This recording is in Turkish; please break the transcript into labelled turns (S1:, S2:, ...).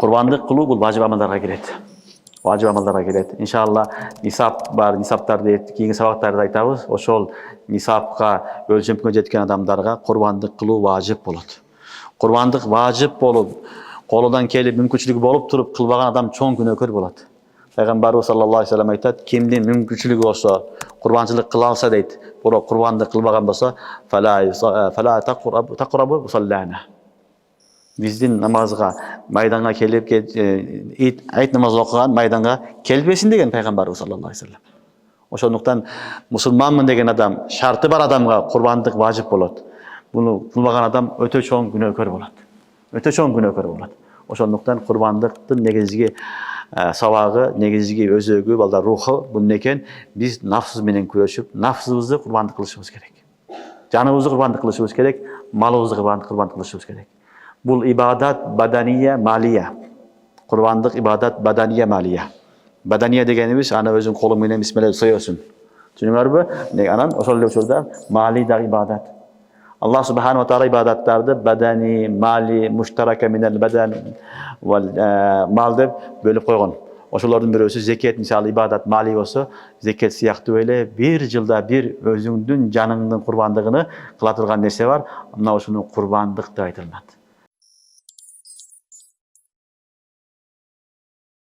S1: Qurbonlik qilib bu vacib amallarga kiradi. Vacib amallarga kiradi. İnşallah nisab bar, nisablarda keyingi sabaqlarda aytamiz. Oşol nisabga ölçümgө жеткен adamlarga qurbonlik qilib vacib bo'ladi. Qurbonlik vacib bo'lib, qo'lidan kelib mümkünçülüğü bolup turup kılbagan adam çoğun günökör болады. Peygamberimiz sallallahu aleyhi ve sellem aytadi, kimden mümkünçülüğü olsa, kurbançılık kıla alsa deydi, bunu kurbanlık kılbagan bolsa, fala taqrabu musallana. Bizdin namazga, maydanga kelip ayet namazı okugan maydanga kelbesin degen Peygamberimiz sallallahu aleyhi ve sellem. Oşonduktan musulmanmın degen adam, şartı bar adamga kurbanlık vacip болады. Bunu kılbagan adam öte çoğun günökör болады. Öte çoğun günökör болады. Oşonduktan kurbanlıktın negizgi savagı, negizgi özögü, balda ruhu bunun eken biz nafsız menen kurashıp, nafsımızı kurbanlık kılışımız gerek. Canımızı kurbanlık kılışımız gerek, malımızı kurbanlık kılışımız gerek. Bu ibadat badaniye, maliye. Kurbanlık ibadat badaniye, maliye. Badaniye degenimiz ana özün kolum menen bismillah soyuyorsun. Düşünüңөрбү? Anan oşol ölçüde mali da ibadat. Allah subhanahu wa ta'ala ibadatlarda badani, mali, müştereke minel beden vel mal deb bölüp koygan. Oşolardan birisi zekat misal ibadat mali olsa, zekat siyahtı öyle bir yılda bir özüңdün canыңдын kurbanlığını kıla turgan nese var. Mına oşunu kurbanlık da aytılmadı.